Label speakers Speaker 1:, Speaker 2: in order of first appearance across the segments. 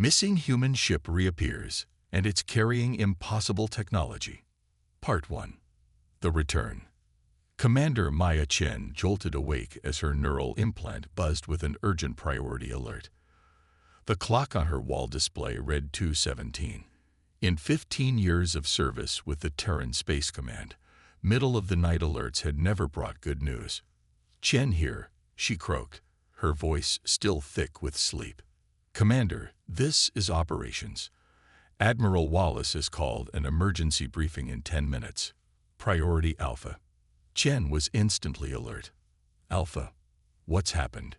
Speaker 1: Missing human ship reappears, and it's carrying impossible technology. Part 1. The Return. Commander Maya Chen jolted awake as her neural implant buzzed with an urgent priority alert. The clock on her wall display read 2:17. In 15 years of service with the Terran Space Command, middle-of-the-night alerts had never brought good news. "Chen here," she croaked, her voice still thick with sleep. "Commander, this is operations. Admiral Wallace has called an emergency briefing in 10 minutes. Priority Alpha." Chen was instantly alert. "Alpha, what's happened?"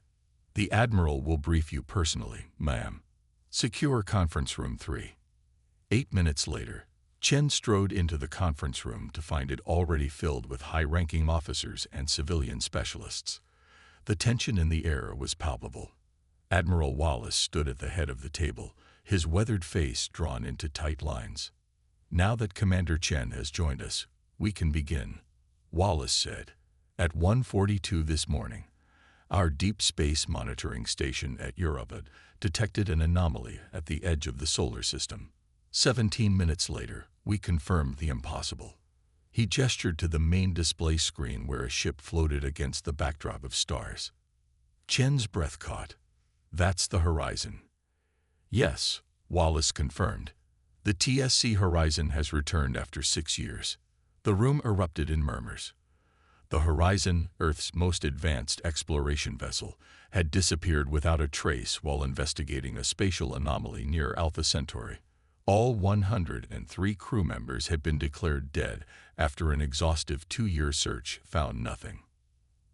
Speaker 1: "The Admiral will brief you personally, ma'am. Secure conference room 3. 8 minutes later, Chen strode into the conference room to find it already filled with high-ranking officers and civilian specialists. The tension in the air was palpable. Admiral Wallace stood at the head of the table, his weathered face drawn into tight lines. "Now that Commander Chen has joined us, we can begin," Wallace said. "At 1:42 this morning, our deep space monitoring station at Europa detected an anomaly at the edge of the solar system. 17 minutes later, we confirmed the impossible." He gestured to the main display screen where a ship floated against the backdrop of stars. Chen's breath caught. "That's the Horizon." "Yes," Wallace confirmed. "The TSC Horizon has returned after 6 years." The room erupted in murmurs. The Horizon, Earth's most advanced exploration vessel, had disappeared without a trace while investigating a spatial anomaly near Alpha Centauri. All 103 crew members had been declared dead after an exhaustive 2-year search found nothing.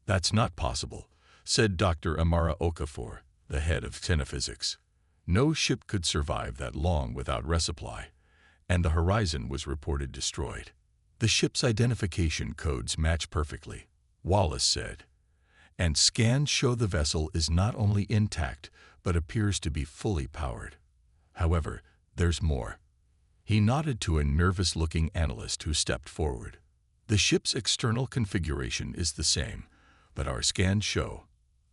Speaker 1: "That's not possible," said Dr. Amara Okafor, the head of Xenophysics. "No ship could survive that long without resupply, and the Horizon was reported destroyed." "The ship's identification codes match perfectly," Wallace said, "and scans show the vessel is not only intact but appears to be fully powered. However, there's more." He nodded to a nervous-looking analyst who stepped forward. "The ship's external configuration is the same, but our scans show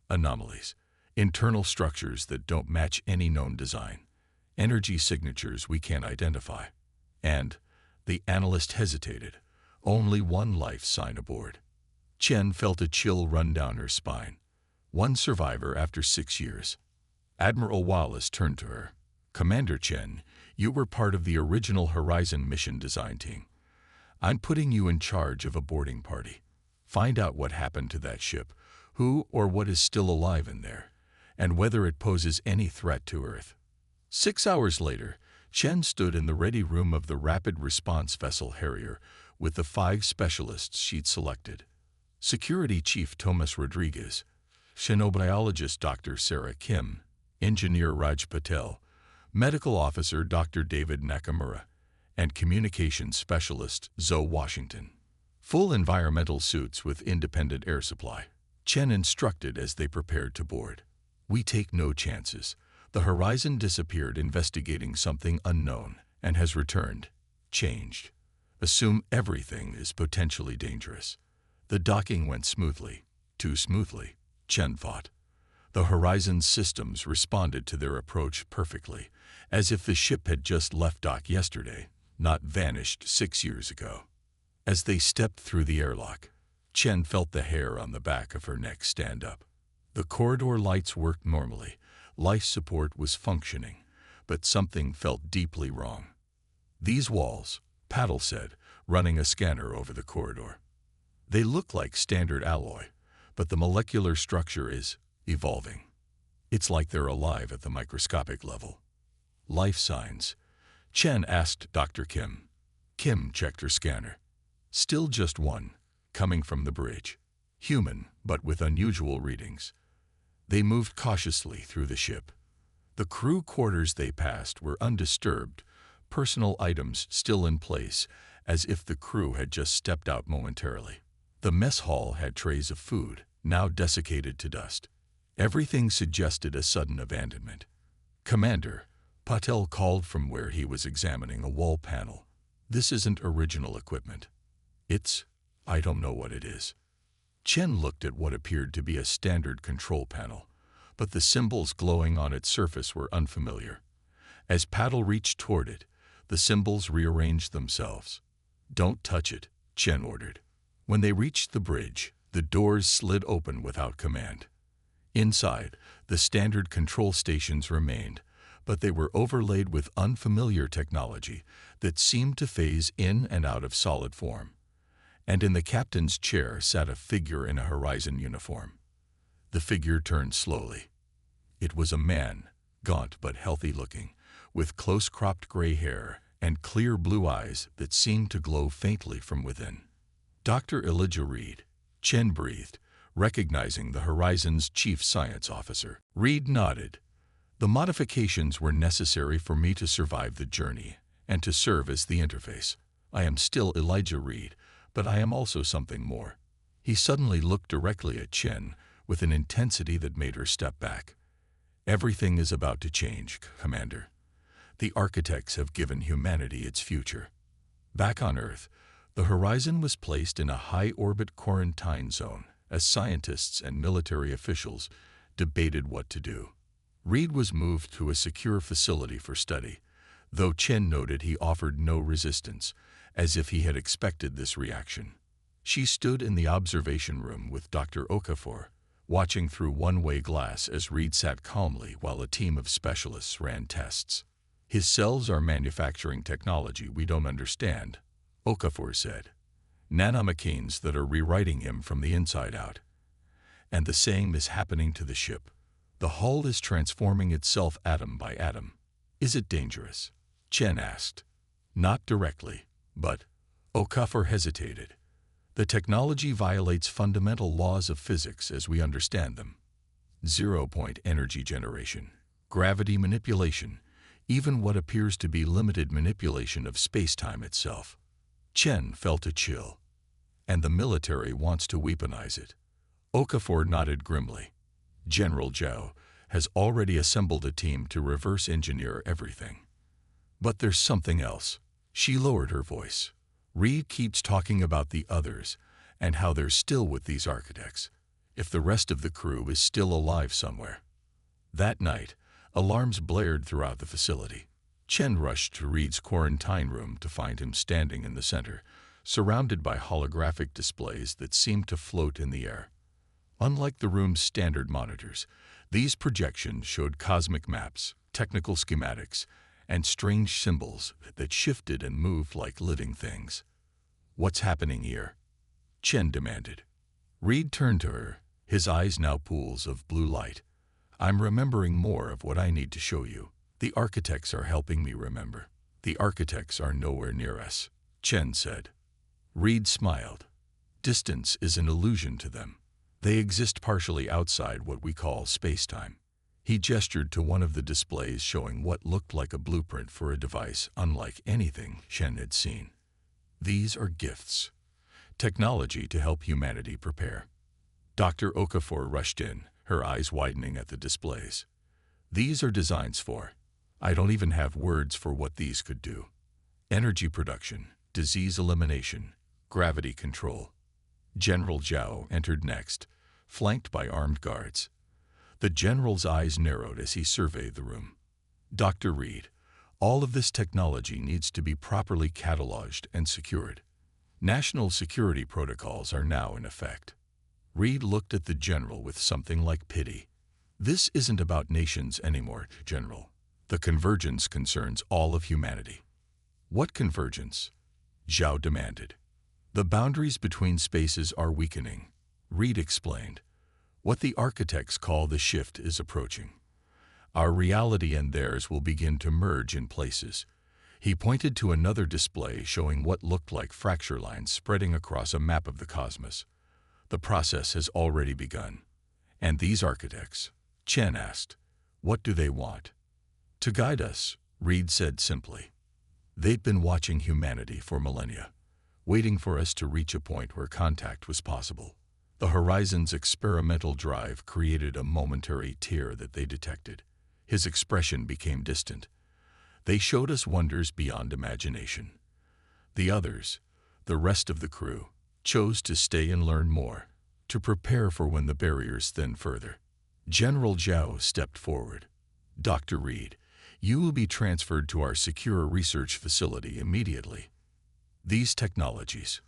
Speaker 1: anomalies, internal structures that don't match any known design, energy signatures we can't identify, and..." The analyst hesitated. "Only one life sign aboard." Chen felt a chill run down her spine. One survivor after 6 years. Admiral Wallace turned to her. "Commander Chen, you were part of the original Horizon mission design team. I'm putting you in charge of a boarding party. Find out what happened to that ship, who or what is still alive in there, and whether it poses any threat to Earth." 6 hours later, Chen stood in the ready room of the Rapid Response Vessel Harrier with the 5 specialists she'd selected. Security Chief Thomas Rodriguez, Xenobiologist Dr. Sarah Kim, Engineer Raj Patel, Medical Officer Dr. David Nakamura, and Communications Specialist Zoe Washington. Full environmental suits with independent air supply. Chen instructed as they prepared to board. "We take no chances. The Horizon disappeared investigating something unknown and has returned, changed. Assume everything is potentially dangerous." The docking went smoothly, too smoothly, Chen thought. The Horizon's systems responded to their approach perfectly, as if the ship had just left dock yesterday, not vanished 6 years ago. As they stepped through the airlock, Chen felt the hair on the back of her neck stand up. The corridor lights worked normally. Life support was functioning, but something felt deeply wrong. "These walls," Paddle said, running a scanner over the corridor. "They look like standard alloy, but the molecular structure is evolving. It's like they're alive at the microscopic level." "Life signs?" Chen asked Dr. Kim. Kim checked her scanner. Still just one, coming from the bridge. Human, but with unusual readings. They moved cautiously through the ship. The crew quarters they passed were undisturbed, personal items still in place, as if the crew had just stepped out momentarily. The mess hall had trays of food, now desiccated to dust. Everything suggested a sudden abandonment. "Commander," Patel called from where he was examining a wall panel. "This isn't original equipment. I don't know what it is." Chen looked at what appeared to be a standard control panel, but the symbols glowing on its surface were unfamiliar. As Paddle reached toward it, the symbols rearranged themselves. "Don't touch it," Chen ordered. When they reached the bridge, the doors slid open without command. Inside, the standard control stations remained, but they were overlaid with unfamiliar technology that seemed to phase in and out of solid form. And in the captain's chair sat a figure in a Horizon uniform. The figure turned slowly. It was a man, gaunt but healthy-looking, with close-cropped gray hair and clear blue eyes that seemed to glow faintly from within. "Dr. Elijah Reed," Chen breathed, recognizing the Horizon's chief science officer. Reed nodded. "The modifications were necessary for me to survive the journey and to serve as the interface. I am still Elijah Reed, but I am also something more." He suddenly looked directly at Chen with an intensity that made her step back. "Everything is about to change, Commander. The architects have given humanity its future." Back on Earth, the Horizon was placed in a high-orbit quarantine zone as scientists and military officials debated what to do. Reed was moved to a secure facility for study, though Chen noted he offered no resistance, as if he had expected this reaction. She stood in the observation room with Dr. Okafor, watching through one-way glass as Reed sat calmly while a team of specialists ran tests. "His cells are manufacturing technology we don't understand," Okafor said. "Nanomachines that are rewriting him from the inside out. And the same is happening to the ship. The hull is transforming itself atom by atom." "Is it dangerous?" Chen asked. "Not directly, but—" Okafor hesitated. "The technology violates fundamental laws of physics as we understand them. Zero-point energy generation, gravity manipulation, even what appears to be limited manipulation of space-time itself." Chen felt a chill. "And the military wants to weaponize it." Okafor nodded grimly. "General Zhao has already assembled a team to reverse engineer everything. But there's something else." She lowered her voice. "Reed keeps talking about the others and how they're still with these architects, if the rest of the crew is still alive somewhere." That night, alarms blared throughout the facility. Chen rushed to Reed's quarantine room to find him standing in the center, surrounded by holographic displays that seemed to float in the air. Unlike the room's standard monitors, these projections showed cosmic maps, technical schematics, and strange symbols that shifted and moved like living things. "What's happening here?" Chen demanded. Reed turned to her, his eyes now pools of blue light. "I'm remembering more of what I need to show you. The architects are helping me remember." "The architects are nowhere near us," Chen said. Reed smiled. "Distance is an illusion to them. They exist partially outside what we call space-time." He gestured to one of the displays showing what looked like a blueprint for a device unlike anything Chen had seen. "These are gifts. Technology to help humanity prepare." Dr. Okafor rushed in, her eyes widening at the displays. "These are designs for— I don't even have words for what these could do. Energy production, disease elimination, gravity control." General Zhao entered next, flanked by armed guards. The general's eyes narrowed as he surveyed the room. "Dr. Reed, all of this technology needs to be properly cataloged and secured. National security protocols are now in effect." Reed looked at the general with something like pity. "This isn't about nations anymore, General. The convergence concerns all of humanity." "What convergence?" Zhao demanded. "The boundaries between spaces are weakening," Reed explained. "What the architects call the shift is approaching. Our reality and theirs will begin to merge in places." He pointed to another display showing what looked like fracture lines spreading across a map of the cosmos. "The process has already begun." "And these architects?" Chen asked. "What do they want?" "To guide us," Reed said simply. "They'd been watching humanity for millennia, waiting for us to reach a point where contact was possible. The Horizon's experimental drive created a momentary tear that they detected." His expression became distant. "They showed us wonders beyond imagination. The others, the rest of the crew, chose to stay and learn more, to prepare for when the barriers thin further." General Zhao stepped forward. "Dr. Reed, You will be transferred to our secure research facility immediately. These technologies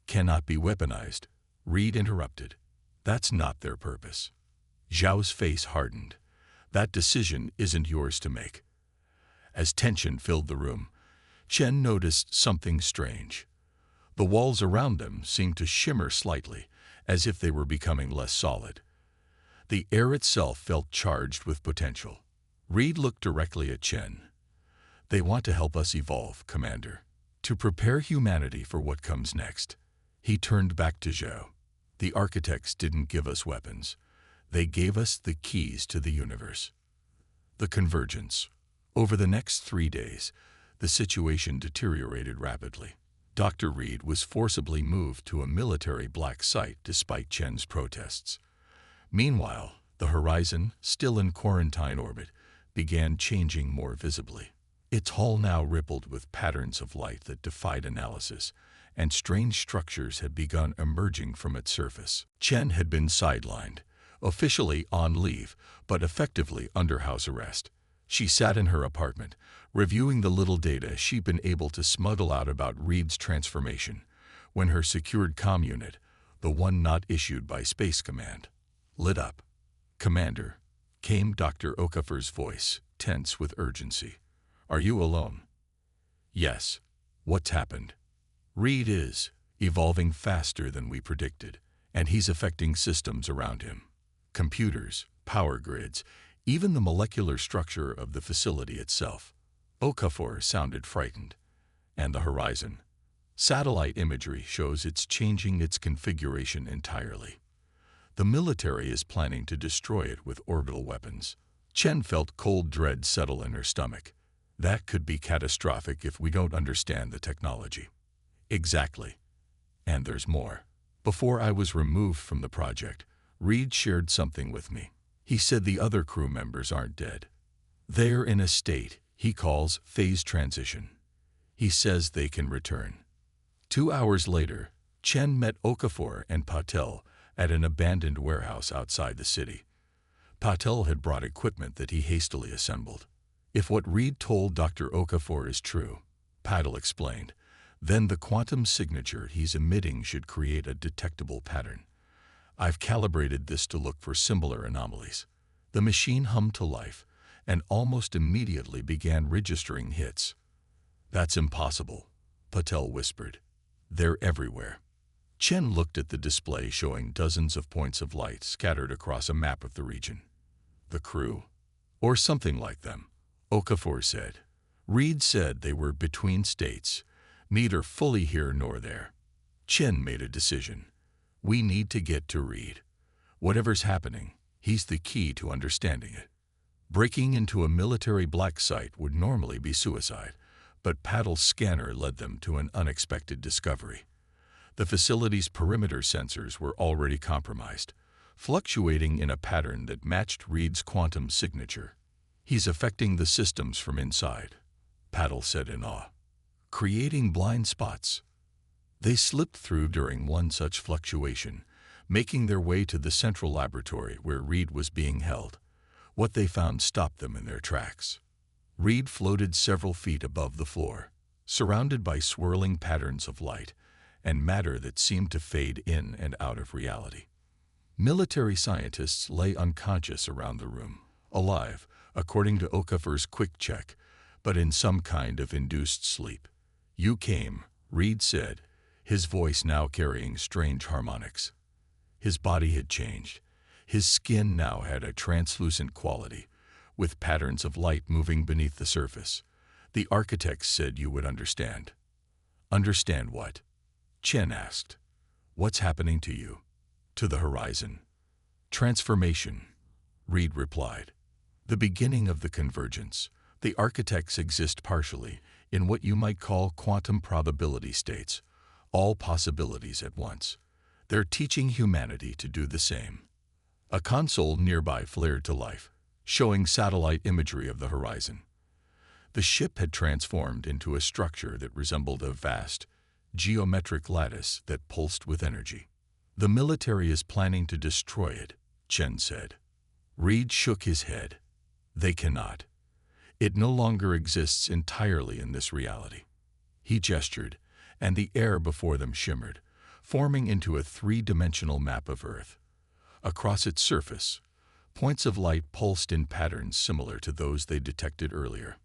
Speaker 1: cannot be weaponized. Reed interrupted. That's not their purpose. Zhao's face hardened. That decision isn't yours to make. As tension filled the room, Chen noticed something strange. The walls around them seemed to shimmer slightly, as if they were becoming less solid. The air itself felt charged with potential. Reed looked directly at Chen. They want to help us evolve, Commander. To prepare humanity for what comes next. He turned back to Zhao. The architects didn't give us weapons. They gave us the keys to the universe. The convergence. Over the next 3 days, the situation deteriorated rapidly. Dr. Reed was forcibly moved to a military black site despite Chen's protests. Meanwhile, the horizon, still in quarantine orbit, began changing more visibly. Its hull now rippled with patterns of light that defied analysis, and strange structures had begun emerging from its surface. Chen had been sidelined, officially on leave, but effectively under house arrest. She sat in her apartment, reviewing the little data she'd been able to smuggle out about Reed's transformation, when her secured comm unit, the one not issued by Space Command, lit up. "Commander," came Dr. Okafor's voice, tense with urgency. "Are you alone?" "Yes. What's happened?" "Reed is evolving faster than we predicted, and he's affecting systems around him. Computers, power grids, even the molecular structure of the facility itself." Okafor sounded frightened. "And the horizon? Satellite imagery shows it's changing its configuration entirely. The military is planning to destroy it with orbital weapons." Chen felt cold dread settle in her stomach. "That could be catastrophic if we don't understand the technology." "Exactly. And there's more. Before I was removed from the project, Reed shared something with me. He said the other crew members aren't dead. They're in a state he calls phase transition. He says they can return." 2 hours later, Chen met Okafor and Patel at an abandoned warehouse outside the city. Patel had brought equipment that he hastily assembled. "If what Reed told Dr. Okafor is true," Patel explained, "then the quantum signature he's emitting should create a detectable pattern. I've calibrated this to look for similar anomalies." The machine hummed to life and almost immediately began registering hits. "That's impossible," Patel whispered. "They're everywhere." Chen looked at the display showing dozens of points of light scattered across a map of the region. "The crew? Or something like them," Okafor said. "Reed said they were between states, neither fully here nor there." Chen made a decision. "We need to get to Reed. Whatever's happening, he's the key to understanding it." Breaking into a military black site would normally be suicide, but Patel's scanner led them to an unexpected discovery. The facility's perimeter sensors were already compromised, fluctuating in a pattern that matched Reed's quantum signature. "He's affecting the systems from inside," Patel said in awe, "creating blind spots." They slipped through during one such fluctuation, making their way to the central laboratory where Reed was being held. What they found stopped them in their tracks. Reed floated several feet above the floor, surrounded by swirling patterns of light and matter that seemed to fade in and out of reality. Military scientists lay unconscious around the room, alive, according to Okafor's quick check, but in some kind of induced sleep. "You came," Reed said, his voice now carrying strange harmonics. His body had changed. His skin now had a translucent quality, with patterns of light moving beneath the surface. "The architects said you would understand." "Understand what?" Chen asked. "What's happening to you?" "To the horizon." "Transformation," Reed replied. "The beginning of the convergence. The architects exist partially, in what you might call quantum probability states, all possibilities at once. They're teaching humanity to do the same." A console nearby flared to life, showing satellite imagery of the horizon. The ship had transformed into a structure that resembled a vast, geometric lattice that pulsed with energy. "The military is planning to destroy it," Chen said. Reed shook his head. "They cannot. It no longer exists entirely in this reality. He gestured, and the air before them shimmered, forming into a three-dimensional map of Earth. Across its surface, points of light pulsed in patterns similar to those they detected earlier.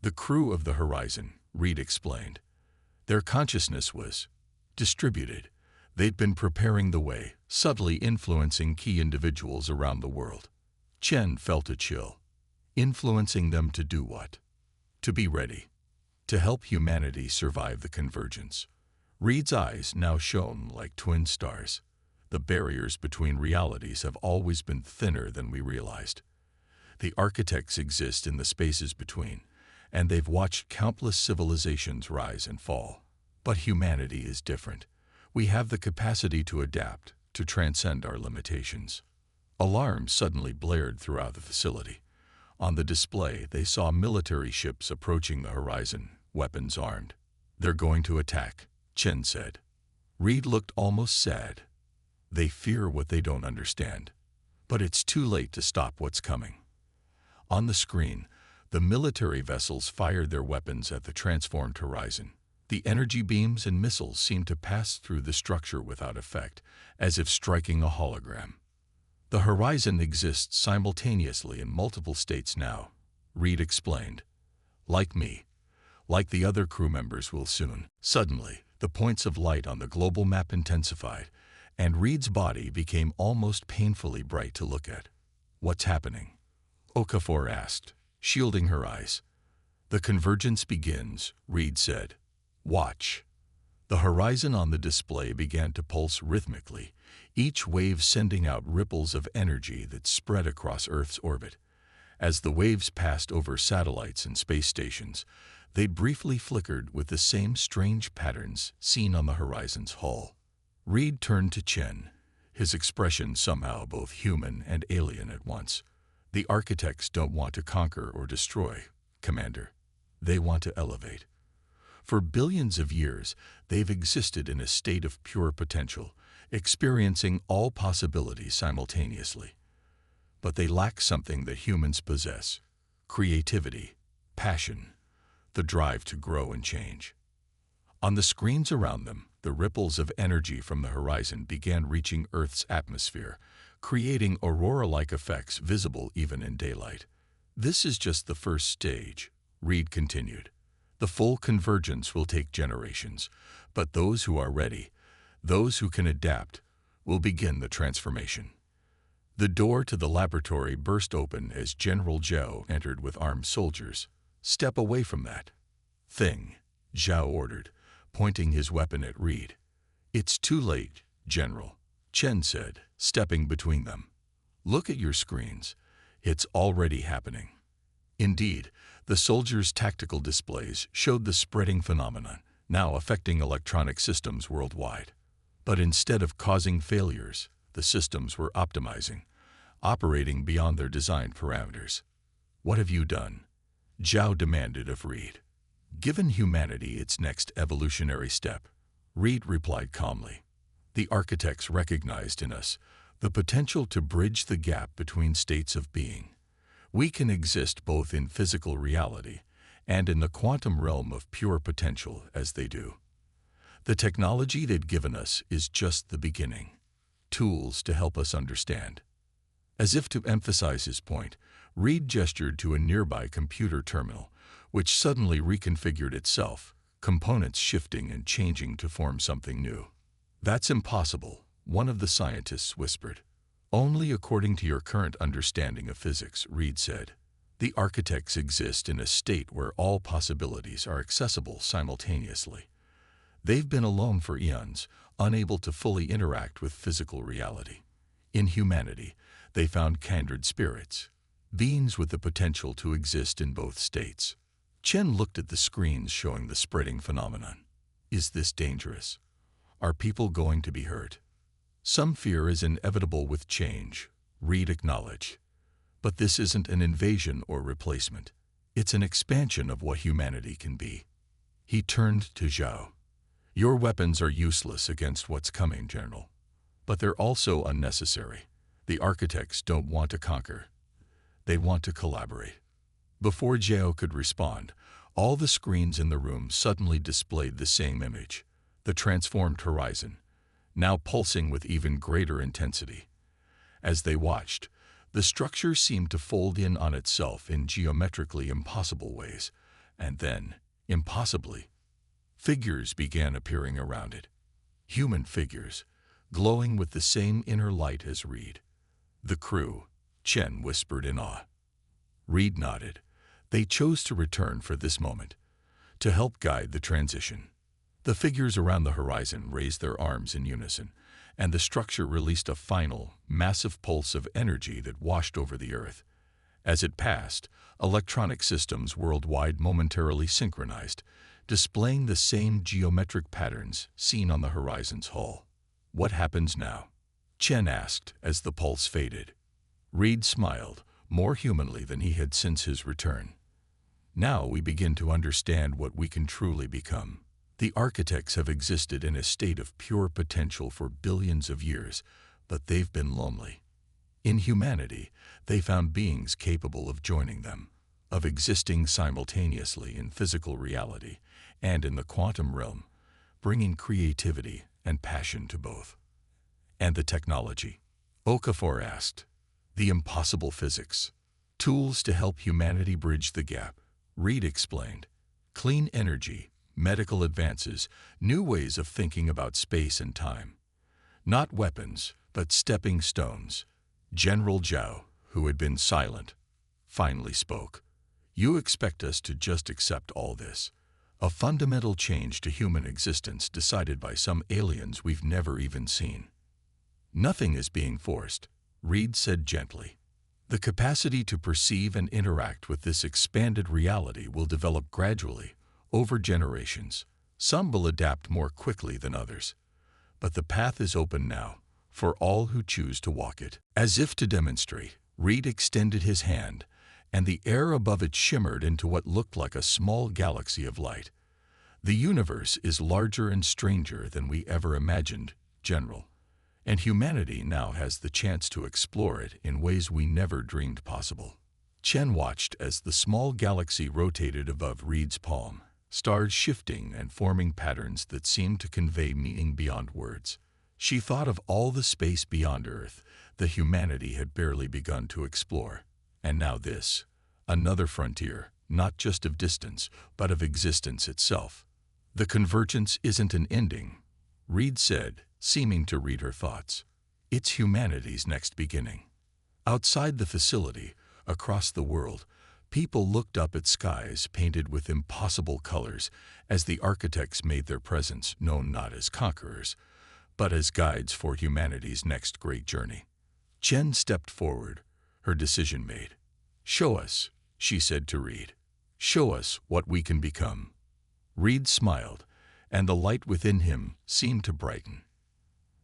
Speaker 1: The crew of the Horizon, Reed explained. Their consciousness was distributed. They'd been preparing the way, subtly influencing key individuals around the world. Chen felt a chill. Influencing them to do what? To be ready. To help humanity survive the convergence. Reed's eyes now shone like twin stars. The barriers between realities have always been thinner than we realized. The architects exist in the spaces between, and they've watched countless civilizations rise and fall. But humanity is different. We have the capacity to adapt, to transcend our limitations. Alarms suddenly blared throughout the facility. On the display, they saw military ships approaching the horizon, weapons armed. "They're going to attack," Chen said. Reed looked almost sad. They fear what they don't understand. But it's too late to stop what's coming. On the screen, the military vessels fired their weapons at the transformed horizon. The energy beams and missiles seemed to pass through the structure without effect, as if striking a hologram. The horizon exists simultaneously in multiple states now, Reed explained. Like me, like the other crew members will soon. Suddenly, the points of light on the global map intensified, and Reed's body became almost painfully bright to look at. "What's happening?" Okafor asked, shielding her eyes. "The convergence begins," Reed said. "Watch." The horizon on the display began to pulse rhythmically, each wave sending out ripples of energy that spread across Earth's orbit. As the waves passed over satellites and space stations, they briefly flickered with the same strange patterns seen on the horizon's hull. Reed turned to Chen, his expression somehow both human and alien at once. "The architects don't want to conquer or destroy, Commander. They want to elevate. For billions of years, they've existed in a state of pure potential, experiencing all possibilities simultaneously. But they lack something that humans possess: creativity, passion, the drive to grow and change." On the screens around them, the ripples of energy from the horizon began reaching Earth's atmosphere, creating aurora-like effects visible even in daylight. "This is just the first stage," Reed continued. "The full convergence will take generations, but those who are ready, those who can adapt, will begin the transformation." The door to the laboratory burst open as General Zhao entered with armed soldiers. "Step away from that thing," Zhao ordered, pointing his weapon at Reed. "It's too late, General," Chen said, stepping between them. "Look at your screens. It's already happening." Indeed, the soldiers' tactical displays showed the spreading phenomenon, now affecting electronic systems worldwide. But instead of causing failures, the systems were optimizing, operating beyond their designed parameters. "What have you done?" Zhao demanded of Reed. "Given humanity its next evolutionary step," Reed replied calmly. "The architects recognized in us the potential to bridge the gap between states of being. We can exist both in physical reality and in the quantum realm of pure potential as they do. The technology they've given us is just the beginning. Tools to help us understand." As if to emphasize his point, Reed gestured to a nearby computer terminal, which suddenly reconfigured itself, components shifting and changing to form something new. "That's impossible," one of the scientists whispered. "Only according to your current understanding of physics," Reed said. "The architects exist in a state where all possibilities are accessible simultaneously. They've been alone for eons, unable to fully interact with physical reality. In humanity, they found kindred spirits, beings with the potential to exist in both states." Chen looked at the screens showing the spreading phenomenon. "Is this dangerous? Are people going to be hurt?" "Some fear is inevitable with change," Reed acknowledged. "But this isn't an invasion or replacement. It's an expansion of what humanity can be." He turned to Zhao. "Your weapons are useless against what's coming, General. But they're also unnecessary. The architects don't want to conquer. They want to collaborate." Before Jao could respond, all the screens in the room suddenly displayed the same image, the transformed horizon, now pulsing with even greater intensity. As they watched, the structure seemed to fold in on itself in geometrically impossible ways, and then, impossibly, figures began appearing around it. Human figures, glowing with the same inner light as Reed. "The crew," Chen whispered in awe. Reed nodded. They chose to return for this moment, to help guide the transition. The figures around the horizon raised their arms in unison, and the structure released a final, massive pulse of energy that washed over the Earth. As it passed, electronic systems worldwide momentarily synchronized, displaying the same geometric patterns seen on the horizon's hull. "What happens now?" Chen asked as the pulse faded. Reed smiled, more humanly than he had since his return. "Now we begin to understand what we can truly become. The architects have existed in a state of pure potential for billions of years, but they've been lonely. In humanity, they found beings capable of joining them, of existing simultaneously in physical reality and in the quantum realm, bringing creativity and passion to both." "And the technology?" Okafor asked. "The impossible physics. Tools to help humanity bridge the gap," Reed explained. "Clean energy, medical advances, new ways of thinking about space and time. Not weapons, but stepping stones." General Zhao, who had been silent, finally spoke. "You expect us to just accept all this? A fundamental change to human existence decided by some aliens we've never even seen." "Nothing is being forced," Reed said gently. "The capacity to perceive and interact with this expanded reality will develop gradually, over generations. Some will adapt more quickly than others. But the path is open now, for all who choose to walk it." As if to demonstrate, Reed extended his hand, and the air above it shimmered into what looked like a small galaxy of light. "The universe is larger and stranger than we ever imagined, General, and humanity now has the chance to explore it in ways we never dreamed possible." Chen watched as the small galaxy rotated above Reed's palm, stars shifting and forming patterns that seemed to convey meaning beyond words. She thought of all the space beyond Earth that humanity had barely begun to explore. And now this, another frontier, not just of distance, but of existence itself. "The convergence isn't an ending," Reed said, seeming to read her thoughts. "It's humanity's next beginning." Outside the facility, across the world, people looked up at skies painted with impossible colors as the architects made their presence known not as conquerors, but as guides for humanity's next great journey. Chen stepped forward, her decision made. "Show us," she said to Reed. "Show us what we can become." Reed smiled, and the light within him seemed to brighten.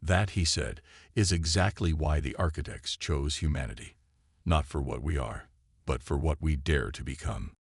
Speaker 1: "That," he said, "is exactly why the architects chose humanity. Not for what we are, but for what we dare to become."